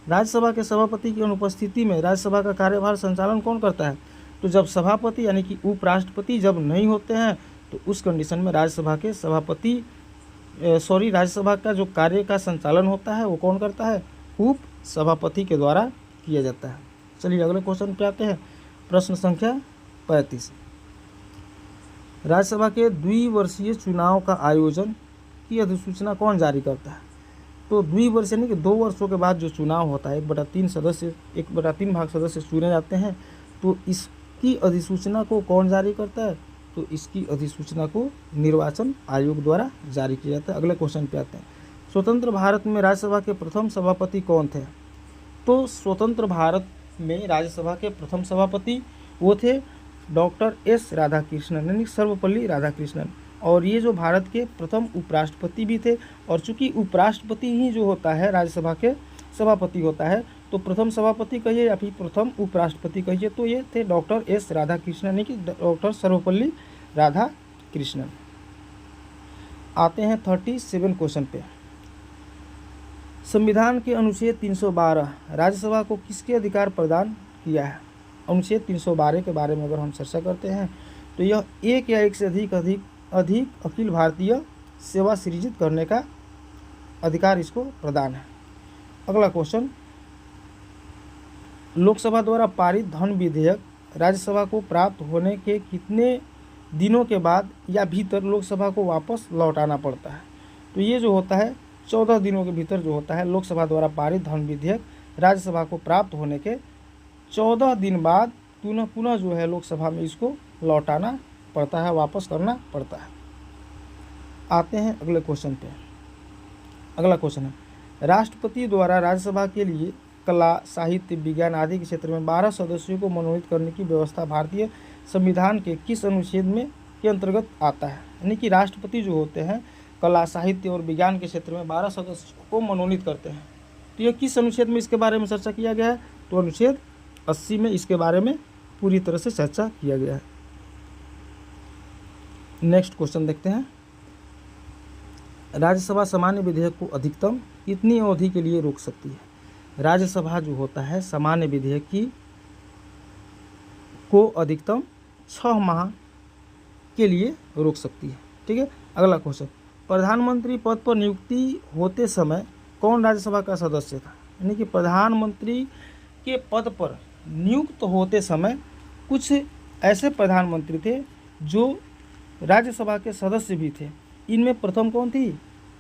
राज्यसभा के सभापति की अनुपस्थिति में राज्यसभा का कार्यभार संचालन कौन करता है? तो जब सभापति यानी कि उपराष्ट्रपति जब नहीं होते हैं तो उस कंडीशन में राज्यसभा का जो कार्य का संचालन होता है वो कौन करता है? उप सभापति के द्वारा किया जाता है। चलिए अगले क्वेश्चन पे आते हैं, प्रश्न संख्या 35, राज्यसभा के द्विवर्षीय चुनाव का आयोजन की अधिसूचना कौन जारी करता है? तो द्विवर्ष यानी कि 2 वर्षों के बाद जो चुनाव होता है 1/3 भाग सदस्य चुने जाते हैं, तो इसकी अधिसूचना को कौन जारी करता है? तो इसकी अधिसूचना को निर्वाचन आयोग द्वारा जारी किया जाता है। अगले क्वेश्चन पे आते हैं, स्वतंत्र भारत में राज्यसभा के प्रथम सभापति कौन थे? तो स्वतंत्र भारत में राज्यसभा के प्रथम सभापति वो थे डॉक्टर एस राधाकृष्णन यानी सर्वपल्ली राधाकृष्णन, और ये जो भारत के प्रथम उपराष्ट्रपति भी थे। और चूंकि उपराष्ट्रपति ही जो होता है राज्यसभा के सभापति होता है, तो प्रथम सभापति कहिए या फिर प्रथम उपराष्ट्रपति कहिए, तो ये थे डॉक्टर एस राधाकृष्णन यानी कि डॉक्टर सर्वपल्ली राधाकृष्णन। आते हैं 37 क्वेश्चन पे, संविधान के अनुच्छेद 312 राज्यसभा को किसके अधिकार प्रदान किया है? अनुच्छेद 312 के बारे में अगर हम चर्चा करते हैं तो यह एक या एक से अधिक अखिल भारतीय सेवा सृजित करने का अधिकार इसको प्रदान है। अगला क्वेश्चन, लोकसभा द्वारा पारित धन विधेयक राज्यसभा को प्राप्त होने के कितने दिनों के बाद या भीतर लोकसभा को वापस लौटाना पड़ता है? तो ये जो होता है 14 दिनों के भीतर जो होता है लोकसभा द्वारा पारित धन विधेयक राज्यसभा को प्राप्त होने के 14 दिन बाद पुनः जो है लोकसभा में इसको लौटाना पड़ता है, वापस करना पड़ता है। आते हैं अगले क्वेश्चन पे। अगला क्वेश्चन है, राष्ट्रपति द्वारा राज्यसभा के लिए कला, साहित्य, विज्ञान आदि के क्षेत्र में 12 सदस्यों को मनोनीत करने की व्यवस्था भारतीय संविधान के किस अनुच्छेद में के अंतर्गत आता है? यानी कि राष्ट्रपति जो होते हैं कला, साहित्य और विज्ञान के क्षेत्र में 12 सदस्यों को मनोनीत करते हैं, तो यह किस अनुच्छेद में इसके बारे में चर्चा किया गया है? तो अनुच्छेद 80 में इसके बारे में पूरी तरह से चर्चा किया गया है। नेक्स्ट क्वेश्चन देखते हैं, राज्यसभा सामान्य विधेयक को अधिकतम कितनी अवधि के लिए रोक सकती है? राज्यसभा जो होता है सामान्य विधेयक को अधिकतम 6 माह के लिए रोक सकती है। ठीक है, अगला क्वेश्चन, प्रधानमंत्री पद पर नियुक्ति होते समय कौन राज्यसभा का सदस्य था? यानी कि प्रधानमंत्री के पद पर नियुक्त होते समय कुछ ऐसे प्रधानमंत्री थे जो राज्यसभा के सदस्य भी थे। इनमें प्रथम कौन थी?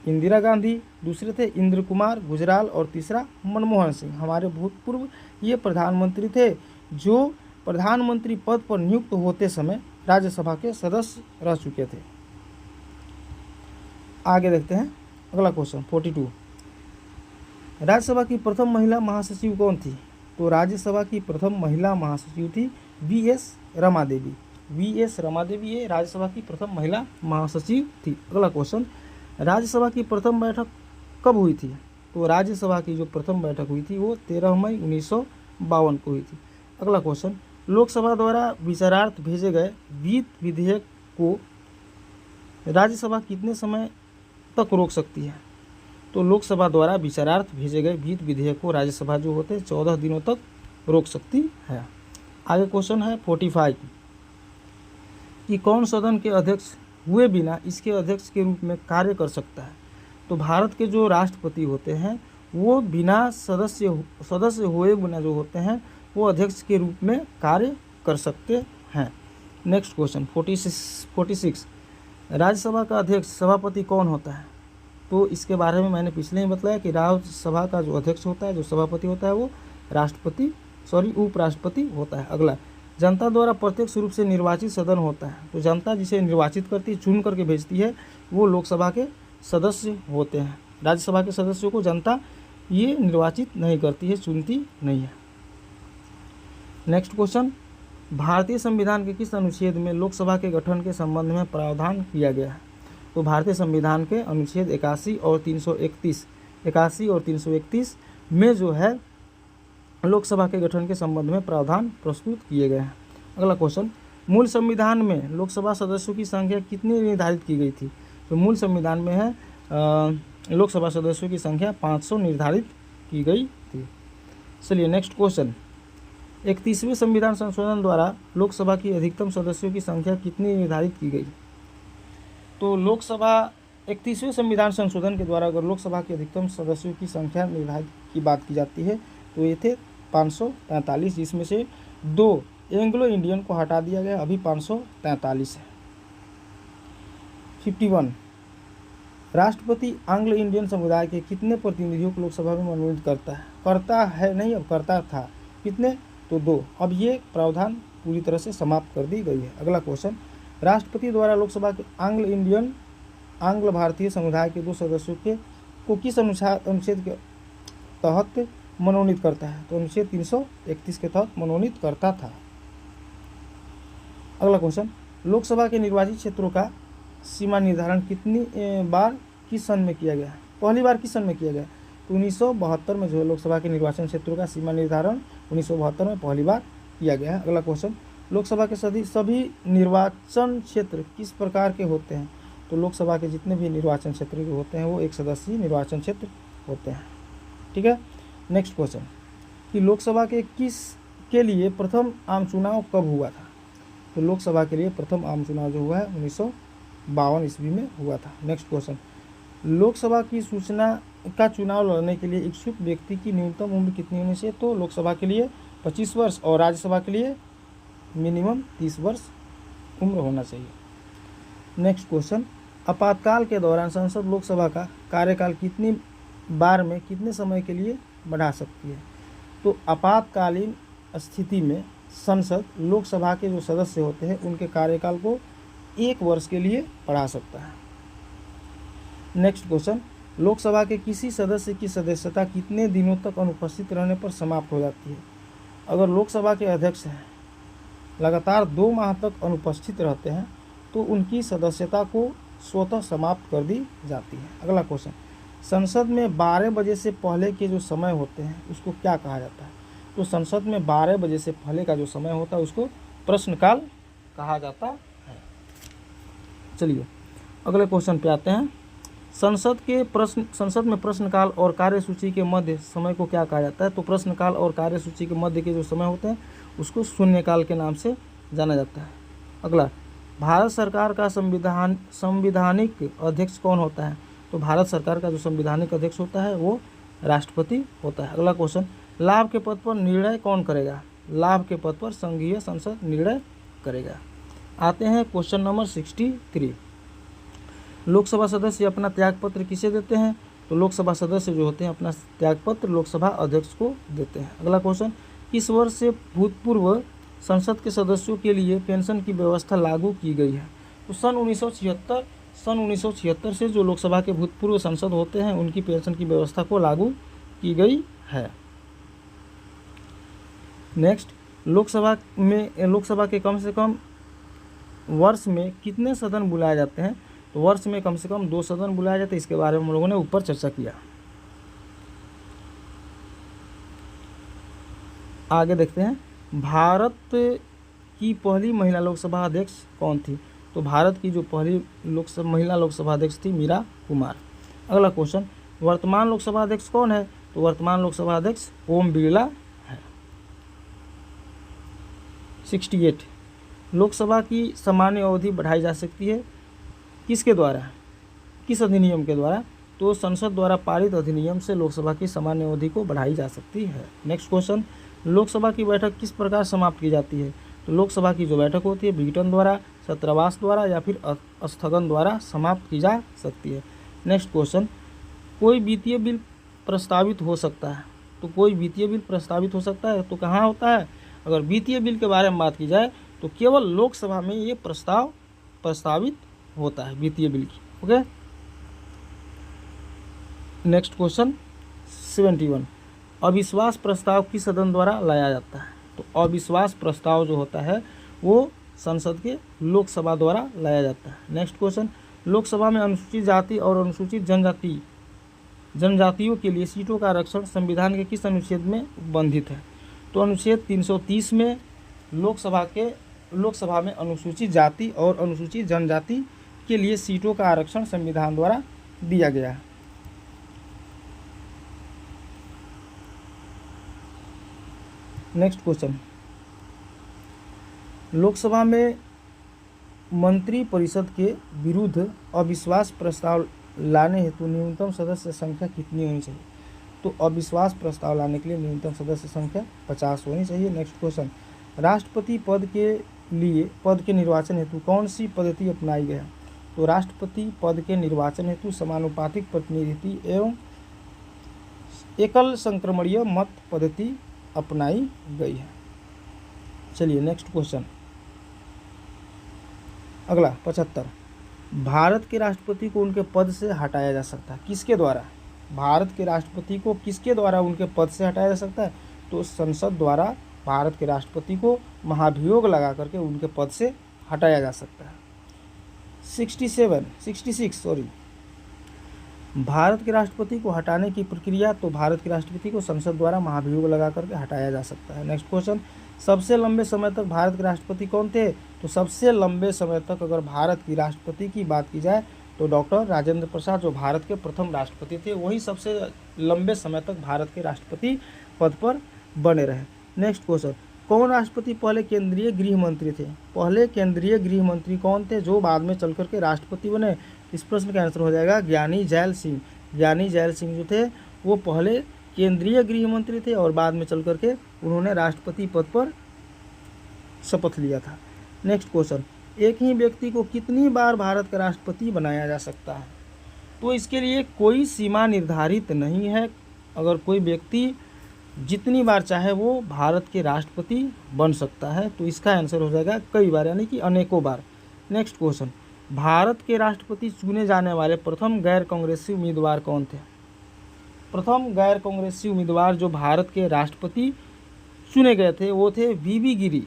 इंदिरा गांधी, दूसरे थे इंद्र कुमार गुजराल और तीसरा मनमोहन सिंह। हमारे भूतपूर्व ये प्रधानमंत्री थे जो प्रधानमंत्री पद पर नियुक्त होते समय राज्यसभा के सदस्य रह चुके थे। आगे देखते हैं अगला क्वेश्चन 42। राज्यसभा की प्रथम महिला महासचिव कौन थी? तो राज्यसभा की प्रथम महिला महासचिव थी वी.एस. रमा देवी। वी.एस. रमा देवी ये राज्यसभा की प्रथम महिला महासचिव थी। अगला क्वेश्चन, राज्यसभा की प्रथम बैठक कब हुई थी? तो राज्यसभा की जो प्रथम बैठक हुई थी वो 13 मई 1952 को हुई थी। अगला क्वेश्चन, लोकसभा द्वारा विचारार्थ भेजे गए वित्त विधेयक को राज्यसभा कितने समय तक रोक सकती है? तो लोकसभा द्वारा विचारार्थ भेजे गए वित्त विधेयक को राज्यसभा जो होते हैं 14 दिनों तक रोक सकती है। आगे क्वेश्चन है 45 कि कौन सदन के अध्यक्ष हुए बिना इसके अध्यक्ष के रूप में कार्य कर सकता है? तो भारत के जो राष्ट्रपति होते हैं वो बिना सदस्य हुए बिना जो होते हैं वो अध्यक्ष के रूप में कार्य कर सकते हैं। नेक्स्ट क्वेश्चन 46 राज्यसभा का अध्यक्ष सभापति कौन होता है? तो इसके बारे में मैंने पिछले ही बताया कि राज्यसभा का जो अध्यक्ष होता है, जो सभापति होता है वो उपराष्ट्रपति होता है। अगला, जनता द्वारा प्रत्यक्ष रूप से निर्वाचित सदन होता है। तो जनता जिसे निर्वाचित करती है, चुन करके भेजती है, वो लोकसभा के सदस्य होते हैं। राज्यसभा के सदस्यों को जनता ये निर्वाचित नहीं करती है, चुनती नहीं है। नेक्स्ट क्वेश्चन, भारतीय संविधान के किस अनुच्छेद में लोकसभा के गठन के संबंध में प्रावधान किया गया है? तो भारतीय संविधान के अनुच्छेद 81 और 331 में जो है लोकसभा के गठन के संबंध में प्रावधान प्रस्तुत किए गए हैं। अगला क्वेश्चन, मूल संविधान में लोकसभा सदस्यों की संख्या कितनी निर्धारित की गई थी? तो मूल संविधान में है लोकसभा सदस्यों की संख्या 500 निर्धारित की गई थी। चलिए नेक्स्ट क्वेश्चन, 31वें संविधान संशोधन द्वारा लोकसभा की अधिकतम सदस्यों की संख्या कितनी निर्धारित की गई? तो लोकसभा 31वें संविधान संशोधन के द्वारा अगर लोकसभा के अधिकतम सदस्यों की संख्या निर्धारित की बात की जाती है तो ये थे 543, जिसमें से 2 एंग्लो इंडियन को हटा दिया गया, अभी 543 है। 51 राष्ट्रपति एंग्लो इंडियन समुदाय के कितने प्रतिनिधियों को लोकसभा में मनोनीत करता है? करता है नहीं, अब करता था। कितने? तो 2। अब ये प्रावधान पूरी तरह से समाप्त कर दी गई है। अगला क्वेश्चन, राष्ट्रपति द्वारा लोकसभा के आंग्ल भारतीय समुदाय के 2 सदस्यों को किस अनुच्छेद के तहत मनोनीत करता है? तो अनुच्छेद 331 के तहत मनोनीत करता था। अगला क्वेश्चन, लोकसभा के निर्वाचित क्षेत्रों का सीमा निर्धारण कितनी बार किस सन में किया गया? पहली बार किस सन में किया गया? तो 1972 में जो है लोकसभा के निर्वाचन क्षेत्रों का सीमा निर्धारण 1972 में पहली बार किया गया है। अगला क्वेश्चन, लोकसभा के सभी निर्वाचन क्षेत्र किस प्रकार के होते हैं? तो लोकसभा के जितने भी निर्वाचन क्षेत्र के होते हैं वो एक सदस्यीय निर्वाचन क्षेत्र होते हैं। ठीक है। नेक्स्ट क्वेश्चन कि लोकसभा के लिए प्रथम आम चुनाव कब हुआ था? तो लोकसभा के लिए प्रथम आम चुनाव जो हुआ है 1952 ईस्वी में हुआ था। नेक्स्ट क्वेश्चन, लोकसभा की सूचना का चुनाव लड़ने के लिए इच्छुक व्यक्ति की न्यूनतम उम्र कितनी होनी चाहिए? तो लोकसभा के लिए 25 वर्ष और राज्यसभा के लिए मिनिमम 30 वर्ष उम्र होना चाहिए। नेक्स्ट क्वेश्चन, आपातकाल के दौरान संसद लोकसभा का कार्यकाल कितनी बार में कितने समय के लिए बढ़ा सकती है? तो आपातकालीन स्थिति में संसद लोकसभा के जो सदस्य होते हैं उनके कार्यकाल को 1 वर्ष के लिए बढ़ा सकता है। नेक्स्ट क्वेश्चन, लोकसभा के किसी सदस्य की सदस्यता कितने दिनों तक अनुपस्थित रहने पर समाप्त हो जाती है? अगर लोकसभा के अध्यक्ष हैं लगातार 2 माह तक अनुपस्थित रहते हैं तो उनकी सदस्यता को स्वतः समाप्त कर दी जाती है। अगला क्वेश्चन, संसद में 12 बजे से पहले के जो समय होते हैं उसको क्या कहा जाता है? तो संसद में 12 बजे से पहले का जो समय होता है उसको प्रश्नकाल कहा जाता है। चलिए अगले क्वेश्चन पे आते हैं। संसद में प्रश्नकाल और कार्यसूची के मध्य समय को क्या कहा जाता है? तो प्रश्नकाल और कार्यसूची के मध्य के जो समय होते हैं उसको शून्यकाल के नाम से जाना जाता है। अगला, भारत सरकार का संविधानिक अध्यक्ष कौन होता है? तो भारत सरकार का जो संविधानिक अध्यक्ष होता है वो राष्ट्रपति होता है। अगला क्वेश्चन, लाभ के पद पर निर्णय कौन करेगा? लाभ के पद पर संघीय संसद निर्णय करेगा। आते हैं क्वेश्चन नंबर 63। लोकसभा सदस्य अपना त्यागपत्र किसे देते हैं? तो लोकसभा सदस्य जो होते हैं अपना त्यागपत्र लोकसभा अध्यक्ष को देते हैं। अगला क्वेश्चन, किस वर्ष से भूतपूर्व संसद के सदस्यों के लिए पेंशन की व्यवस्था लागू की गई है? तो सन 1976 से जो लोकसभा के भूतपूर्व सांसद होते हैं उनकी पेंशन की व्यवस्था को लागू की गई है। नेक्स्ट, लोकसभा के कम से कम वर्ष में कितने सदन बुलाए जाते हैं? तो वर्ष में कम से कम 2 सदन बुलाए जाते हैं। इसके बारे में हम लोगों ने ऊपर चर्चा किया। आगे देखते हैं, भारत की पहली महिला लोकसभा अध्यक्ष कौन थी? तो भारत की जो पहली महिला लोकसभा अध्यक्ष थी मीरा कुमार। अगला क्वेश्चन, वर्तमान लोकसभा अध्यक्ष कौन है? तो वर्तमान लोकसभा अध्यक्ष ओम बिरला है। 68, लोकसभा की सामान्य अवधि बढ़ाई जा सकती है किसके द्वारा, किस अधिनियम के द्वारा? तो संसद द्वारा पारित अधिनियम से लोकसभा की सामान्य अवधि को बढ़ाई जा सकती है। नेक्स्ट क्वेश्चन, लोकसभा की बैठक किस प्रकार समाप्त की जाती है? तो लोकसभा की जो बैठक होती है विघटन द्वारा, छात्रावास द्वारा या फिर स्थगन द्वारा समाप्त की जा सकती है। नेक्स्ट क्वेश्चन, कोई वित्तीय बिल प्रस्तावित हो सकता है? तो कोई वित्तीय बिल प्रस्तावित हो सकता है तो कहाँ होता है? अगर वित्तीय बिल के बारे में बात की जाए तो केवल लोकसभा में ये प्रस्ताव प्रस्तावित होता है वित्तीय बिल की। ओके, नेक्स्ट क्वेश्चन 71, अविश्वास प्रस्ताव किस सदन द्वारा लाया जाता है? तो अविश्वास प्रस्ताव जो होता है वो संसद के लोकसभा द्वारा लाया जाता है। नेक्स्ट क्वेश्चन, लोकसभा में अनुसूचित जाति और अनुसूचित जनजातियों के लिए सीटों का आरक्षण संविधान के किस अनुच्छेद में उपबंधित है? तो अनुच्छेद 330 में लोकसभा में अनुसूचित जाति और अनुसूचित जनजाति के लिए सीटों का आरक्षण संविधान द्वारा दिया गया है। नेक्स्ट क्वेश्चन, लोकसभा में मंत्री परिषद के विरुद्ध अविश्वास प्रस्ताव लाने हेतु न्यूनतम सदस्य संख्या कितनी होनी चाहिए? तो अविश्वास प्रस्ताव लाने के लिए न्यूनतम सदस्य संख्या 50 होनी चाहिए। नेक्स्ट क्वेश्चन, राष्ट्रपति पद के निर्वाचन हेतु कौन सी पद्धति अपनाई गई है? तो राष्ट्रपति पद के निर्वाचन हेतु समानुपातिक प्रतिनिधि एवं एकल संक्रमणीय मत पद्धति अपनाई गई है। चलिए नेक्स्ट क्वेश्चन, अगला 75, भारत के राष्ट्रपति को उनके पद से हटाया जा सकता है किसके द्वारा? भारत के राष्ट्रपति को किसके द्वारा उनके पद से हटाया जा सकता है? तो संसद द्वारा भारत के राष्ट्रपति को महाभियोग लगा करके उनके पद से हटाया जा सकता है। 66 भारत के राष्ट्रपति को हटाने की प्रक्रिया, तो भारत के राष्ट्रपति को संसद द्वारा महाभियोग लगा करके हटाया जा सकता है। नेक्स्ट क्वेश्चन, सबसे लंबे समय तक भारत के राष्ट्रपति कौन थे? तो सबसे लंबे समय तक अगर भारत की राष्ट्रपति की बात की जाए तो डॉक्टर राजेंद्र प्रसाद जो भारत के प्रथम राष्ट्रपति थे वही सबसे लंबे समय तक भारत के राष्ट्रपति पद पर बने रहे। नेक्स्ट क्वेश्चन, कौन राष्ट्रपति पहले केंद्रीय गृह मंत्री थे? पहले केंद्रीय गृह मंत्री कौन थे जो बाद में चल करके राष्ट्रपति बने? इस प्रश्न का आंसर हो जाएगा ज्ञानी जैल सिंह। ज्ञानी जैल सिंह जो थे वो पहले केंद्रीय गृह मंत्री थे और बाद में चल करके उन्होंने राष्ट्रपति पद पर शपथ लिया था। नेक्स्ट क्वेश्चन, एक ही व्यक्ति को कितनी बार भारत का राष्ट्रपति बनाया जा सकता है? तो इसके लिए कोई सीमा निर्धारित नहीं है। अगर कोई व्यक्ति जितनी बार चाहे वो भारत के राष्ट्रपति बन सकता है, तो इसका आंसर हो जाएगा कई बार, यानी कि अनेकों बार। नेक्स्ट क्वेश्चन, भारत के राष्ट्रपति चुने जाने वाले प्रथम गैर कांग्रेसी उम्मीदवार कौन थे? प्रथम गैर कांग्रेसी उम्मीदवार जो भारत के राष्ट्रपति चुने गए थे वो थे वीवी गिरी।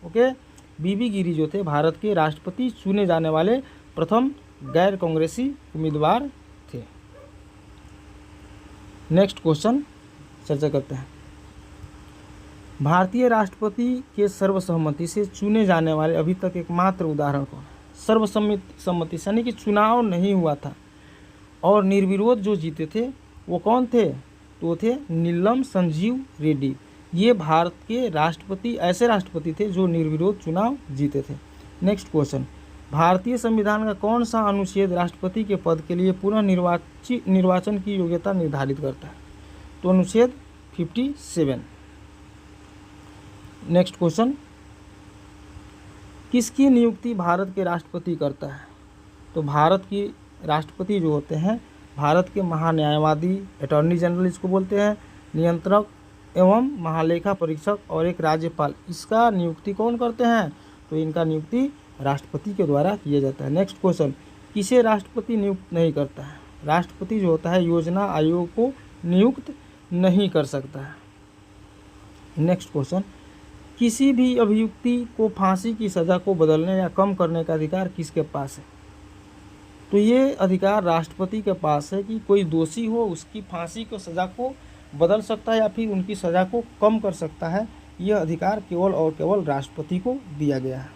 ओके, वीवी गिरी जो थे भारत के राष्ट्रपति चुने जाने वाले प्रथम गैर कांग्रेसी उम्मीदवार थे। नेक्स्ट क्वेश्चन चर्चा करते हैं, भारतीय राष्ट्रपति के सर्वसम्मति से चुने जाने वाले अभी तक एकमात्र उदाहरण कौन है? सर्वसम्मति से यानी कि चुनाव नहीं हुआ था और निर्विरोध जो जीते थे वो कौन थे? तो वो थे नीलम संजीव रेड्डी। ये भारत के राष्ट्रपति ऐसे राष्ट्रपति थे जो निर्विरोध चुनाव जीते थे। नेक्स्ट क्वेश्चन, भारतीय संविधान का कौन सा अनुच्छेद राष्ट्रपति के पद के लिए पुनः निर्वाचन की योग्यता निर्धारित करता है? तो अनुच्छेद 57। नेक्स्ट क्वेश्चन, किसकी नियुक्ति भारत के राष्ट्रपति करता है? तो भारत की राष्ट्रपति जो होते हैं भारत के महान्यायवादी, अटॉर्नी जनरल इसको बोलते हैं, नियंत्रक एवं महालेखा परीक्षक और एक राज्यपाल, इसका नियुक्ति कौन करते हैं? तो इनका नियुक्ति राष्ट्रपति के द्वारा किया जाता है। नेक्स्ट क्वेश्चन, किसे राष्ट्रपति नियुक्त नहीं करता है? राष्ट्रपति जो होता है योजना आयोग को नियुक्त नहीं कर सकता है। नेक्स्ट क्वेश्चन, किसी भी अभियुक्ति को फांसी की सज़ा को बदलने या कम करने का अधिकार किसके पास है? तो ये अधिकार राष्ट्रपति के पास है कि कोई दोषी हो उसकी फांसी की सज़ा को बदल सकता है या फिर उनकी सज़ा को कम कर सकता है। यह अधिकार केवल और केवल राष्ट्रपति को दिया गया है।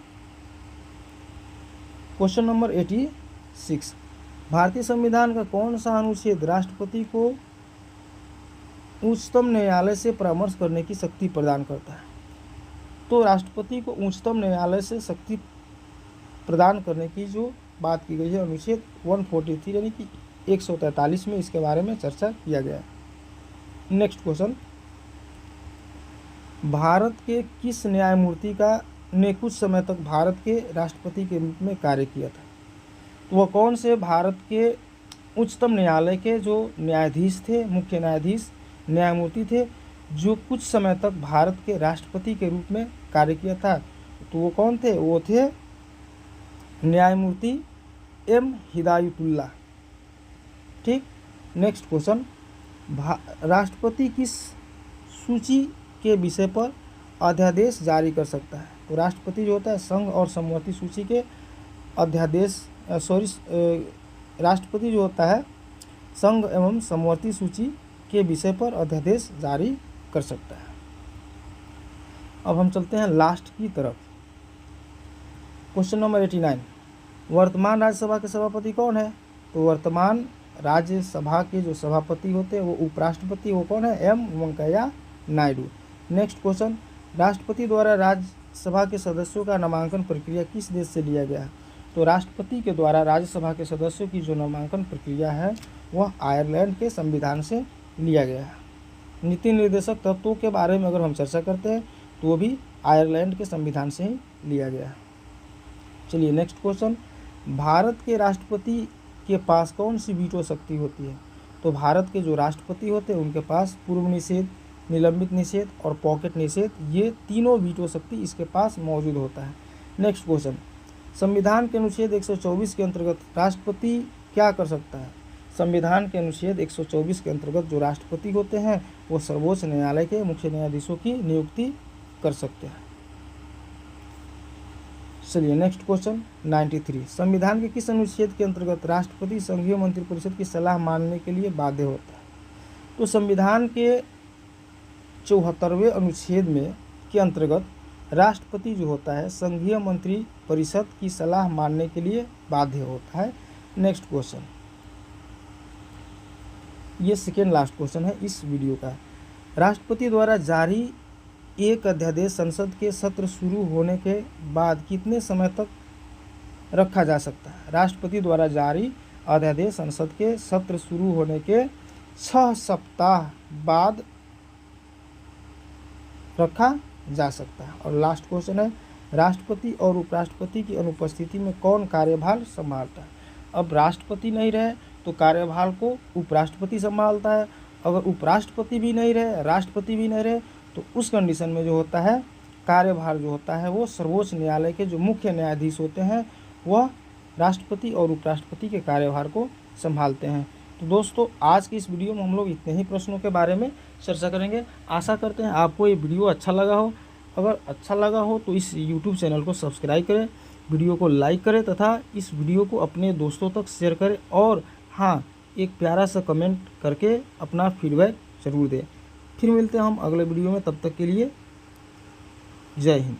क्वेश्चन नंबर 86, भारतीय संविधान का कौन सा अनुच्छेद राष्ट्रपति को उच्चतम न्यायालय से परामर्श करने की शक्ति प्रदान करता है? तो राष्ट्रपति को उच्चतम न्यायालय से शक्ति प्रदान करने की जो बात की गई है अनुच्छेद 143 यानी कि 143 में इसके बारे में चर्चा किया गया है। नेक्स्ट क्वेश्चन, भारत के किस न्यायमूर्ति ने कुछ समय तक भारत के राष्ट्रपति के रूप में कार्य किया था? तो वह कौन से भारत के उच्चतम न्यायालय के जो न्यायाधीश थे, मुख्य न्यायाधीश न्यायमूर्ति थे, जो कुछ समय तक भारत के राष्ट्रपति के रूप में कार्य किया था? तो वो कौन थे? वो थे न्यायमूर्ति एम हिदायतुल्लाह। ठीक। नेक्स्ट क्वेश्चन, राष्ट्रपति किस सूची के विषय पर अध्यादेश जारी कर सकता है? तो राष्ट्रपति जो होता है संघ और समवर्ती सूची के अध्यादेश राष्ट्रपति जो होता है संघ एवं समवर्ती सूची के विषय पर अध्यादेश जारी कर सकता है। अब हम चलते हैं लास्ट की तरफ। क्वेश्चन नंबर 89, वर्तमान राज्यसभा के सभापति कौन है? तो वर्तमान राज्यसभा के जो सभापति होते हैं वो उपराष्ट्रपति, वो कौन है? M Venkaiah Naidu. Next question, राष्ट्रपति द्वारा राज्यसभा के सदस्यों का नामांकन प्रक्रिया किस देश से लिया गया है? तो राष्ट्रपति के द्वारा राज्यसभा के सदस्यों की जो नामांकन प्रक्रिया है वह आयरलैंड के संविधान से लिया गया है। नीति निर्देशक तत्वों के बारे में अगर हम चर्चा करते हैं तो वो भी आयरलैंड के संविधान से ही लिया गया है। चलिए नेक्स्ट क्वेश्चन, भारत के राष्ट्रपति के पास कौन सी वीटो शक्ति होती है? तो भारत के जो राष्ट्रपति होते हैं उनके पास पूर्व निषेध, निलंबित निषेध और पॉकेट निषेध, ये तीनों वीटो शक्ति इसके पास मौजूद होता है। नेक्स्ट क्वेश्चन, संविधान के अनुच्छेद 124 के अंतर्गत राष्ट्रपति क्या कर सकता है? संविधान के अनुच्छेद 124 के अंतर्गत जो राष्ट्रपति होते हैं वो सर्वोच्च न्यायालय के मुख्य न्यायाधीशों की नियुक्ति कर सकते हैं। चलिए नेक्स्ट क्वेश्चन 93, संविधान के किस अनुच्छेद के अंतर्गत राष्ट्रपति संघीय मंत्रिपरिषद की सलाह मानने के लिए बाध्य होता है? तो संविधान के 74वें अनुच्छेद में के अंतर्गत राष्ट्रपति जो होता है संघीय मंत्रिपरिषद की सलाह मानने के लिए बाध्य होता है। नेक्स्ट क्वेश्चन, ये सेकेंड लास्ट क्वेश्चन है इस वीडियो का। राष्ट्रपति द्वारा जारी एक अध्यादेश संसद के सत्र शुरू होने के बाद कितने समय तक रखा जा सकता है? राष्ट्रपति द्वारा जारी अध्यादेश संसद के सत्र शुरू होने के 6 सप्ताह बाद रखा जा सकता है। और लास्ट क्वेश्चन है, राष्ट्रपति और उपराष्ट्रपति की अनुपस्थिति में कौन कार्यभार संभालता है? अब राष्ट्रपति नहीं रहे तो कार्यभार को उपराष्ट्रपति संभालता है। अगर उपराष्ट्रपति भी नहीं रहे, राष्ट्रपति भी नहीं रहे, तो उस कंडीशन में जो होता है कार्यभार जो होता है वो सर्वोच्च न्यायालय के जो मुख्य न्यायाधीश होते हैं वह राष्ट्रपति और उपराष्ट्रपति के कार्यभार को संभालते हैं। तो दोस्तों आज की इस वीडियो में हम लोग इतने ही प्रश्नों के बारे में चर्चा करेंगे। आशा करते हैं आपको ये वीडियो अच्छा लगा हो। अगर अच्छा लगा हो तो इस YouTube चैनल को सब्सक्राइब करें, वीडियो को लाइक करें तथा इस वीडियो को अपने दोस्तों तक शेयर करें और हाँ, एक प्यारा सा कमेंट करके अपना फीडबैक ज़रूर दें। फिर मिलते हैं हम अगले वीडियो में, तब तक के लिए जय हिंद।